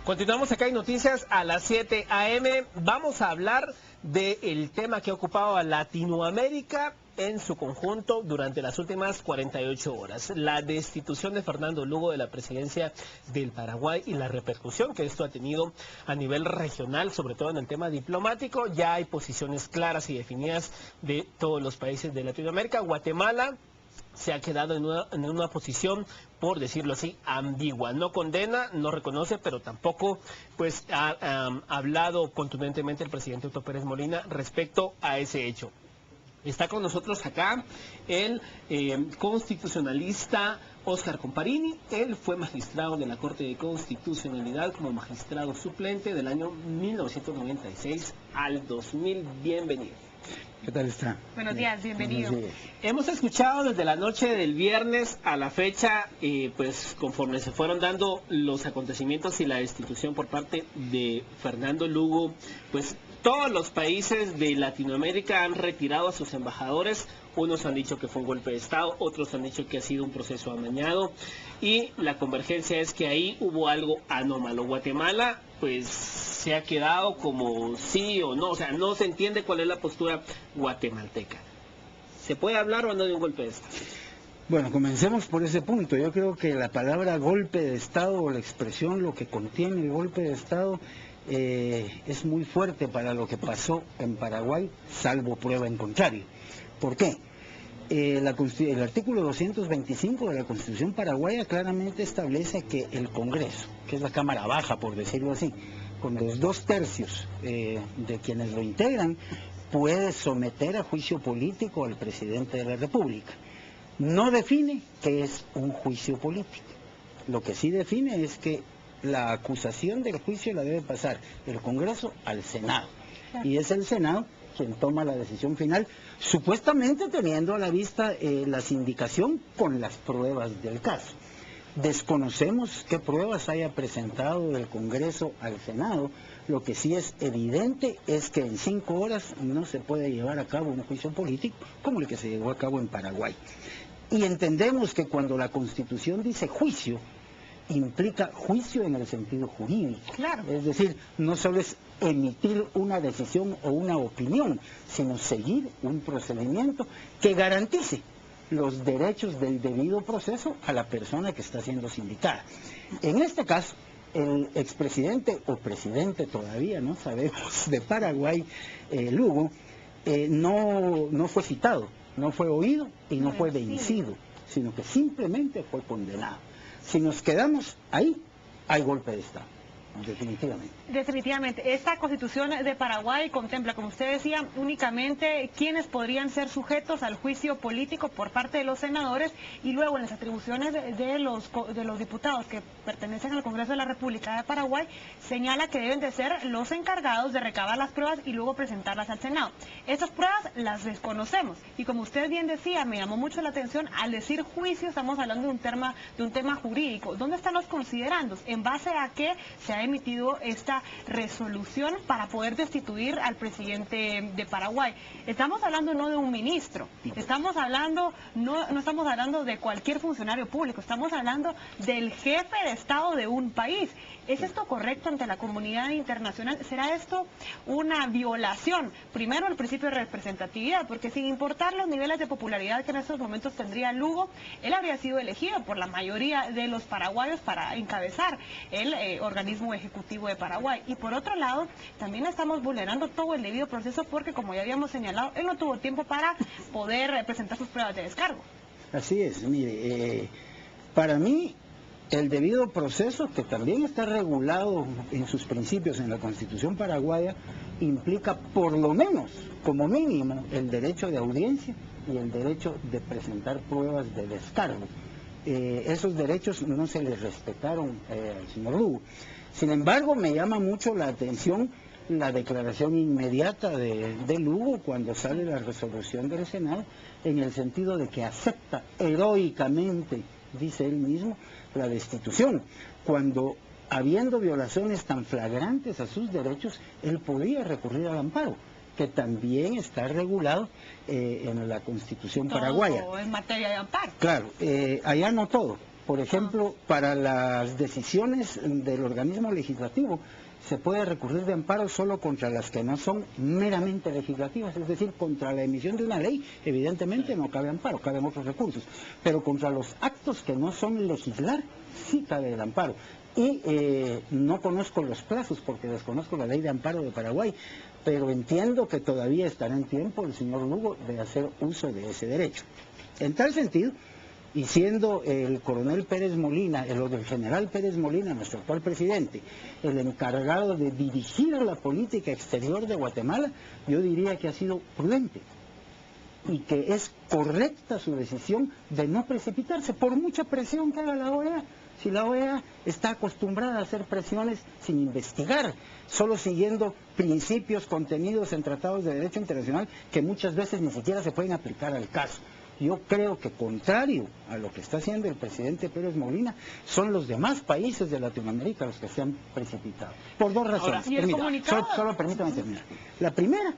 Continuamos acá en Noticias a las 7 a.m. Vamos a hablar del tema que ha ocupado a Latinoamérica en su conjunto durante las últimas 48 horas. La destitución de Fernando Lugo de la presidencia del Paraguay y la repercusión que esto ha tenido a nivel regional, sobre todo en el tema diplomático. Ya hay posiciones claras y definidas de todos los países de Latinoamérica. Guatemala se ha quedado en una posición, por decirlo así, ambigua. No condena, no reconoce, pero tampoco pues ha hablado contundentemente el presidente Otto Pérez Molina respecto a ese hecho. Está con nosotros acá el constitucionalista Óscar Comparini. Él fue magistrado de la Corte de Constitucionalidad como magistrado suplente del año 1996 al 2000. Bienvenido. ¿Qué tal está? Buenos días, bienvenido. Buenos días. Hemos escuchado desde la noche del viernes a la fecha, pues conforme se fueron dando los acontecimientos y la destitución por parte de Fernando Lugo, pues todos los países de Latinoamérica han retirado a sus embajadores. Unos han dicho que fue un golpe de Estado, otros han dicho que ha sido un proceso amañado, y la convergencia es que ahí hubo algo anómalo. Guatemala pues se ha quedado como sí o no, o sea, no se entiende cuál es la postura guatemalteca. ¿Se puede hablar o no de un golpe de Estado? Bueno, comencemos por ese punto. Yo creo que la palabra golpe de Estado o la expresión, lo que contiene el golpe de Estado, es muy fuerte para lo que pasó en Paraguay, salvo prueba en contrario. ¿Por qué? El artículo 225 de la Constitución paraguaya claramente establece que el Congreso, que es la Cámara Baja, por decirlo así, con los 2/3 de quienes lo integran, puede someter a juicio político al presidente de la República. No define qué es un juicio político. Lo que sí define es que la acusación del juicio la debe pasar el Congreso al Senado. Y es el Senado quien toma la decisión final, supuestamente teniendo a la vista la sindicación con las pruebas del caso. Desconocemos qué pruebas haya presentado el Congreso al Senado. Lo que sí es evidente es que en 5 horas no se puede llevar a cabo un juicio político como el que se llevó a cabo en Paraguay. Y entendemos que cuando la Constitución dice juicio, implica juicio en el sentido jurídico. Claro. Es decir, no solo es emitir una decisión o una opinión, sino seguir un procedimiento que garantice los derechos del debido proceso a la persona que está siendo sindicada. En este caso, el expresidente o presidente todavía, no sabemos, de Paraguay, Lugo, no fue citado, no fue oído y no fue vencido, sino que simplemente fue condenado. Si nos quedamos ahí, hay golpe de Estado, definitivamente. Definitivamente. Esta Constitución de Paraguay contempla, como usted decía, únicamente quienes podrían ser sujetos al juicio político por parte de los senadores, y luego en las atribuciones de los diputados que pertenecen al Congreso de la República de Paraguay, señala que deben de ser los encargados de recabar las pruebas y luego presentarlas al Senado. Estas pruebas las desconocemos, y como usted bien decía, me llamó mucho la atención, al decir juicio estamos hablando de un tema jurídico. ¿Dónde están los considerandos? ¿En base a qué se ha emitido esta resolución para poder destituir al presidente de Paraguay? Estamos hablando no de un ministro, estamos hablando, no estamos hablando de cualquier funcionario público, estamos hablando del jefe de Estado de un país. ¿Es esto correcto ante la comunidad internacional? ¿Será esto una violación, primero, al principio de representatividad? Porque sin importar los niveles de popularidad que en estos momentos tendría Lugo, él habría sido elegido por la mayoría de los paraguayos para encabezar el organismo ejecutivo de Paraguay. Y por otro lado, también estamos vulnerando todo el debido proceso porque, como ya habíamos señalado, él no tuvo tiempo para poder presentar sus pruebas de descargo. Así es, mire, para mí el debido proceso, que también está regulado en sus principios en la Constitución paraguaya, implica por lo menos, como mínimo, el derecho de audiencia y el derecho de presentar pruebas de descargo. Esos derechos no se les respetaron al señor Lugo. Sin embargo, me llama mucho la atención la declaración inmediata de Lugo cuando sale la resolución del Senado, en el sentido de que acepta heroicamente, dice él mismo, la destitución, cuando, habiendo violaciones tan flagrantes a sus derechos, él podía recurrir al amparo, que también está regulado en la Constitución paraguaya. En materia de amparo. Claro, allá no todo. Por ejemplo, para las decisiones del organismo legislativo, se puede recurrir de amparo solo contra las que no son meramente legislativas, es decir, contra la emisión de una ley, evidentemente no cabe amparo, caben otros recursos, pero contra los actos que no son legislar, sí cabe el amparo. Y no conozco los plazos porque desconozco la ley de amparo de Paraguay, pero entiendo que todavía estará en tiempo el señor Lugo de hacer uso de ese derecho. En tal sentido, y siendo el coronel Pérez Molina, el general Pérez Molina, nuestro actual presidente, el encargado de dirigir la política exterior de Guatemala, yo diría que ha sido prudente y que es correcta su decisión de no precipitarse, por mucha presión que haga la OEA. Si la OEA está acostumbrada a hacer presiones sin investigar, solo siguiendo principios contenidos en tratados de derecho internacional que muchas veces ni siquiera se pueden aplicar al caso. Yo creo que contrario a lo que está haciendo el presidente Pérez Molina, son los demás países de Latinoamérica los que se han precipitado. Por dos razones. Ahora, ¿y el comunicado? Solo permítame terminar. La primera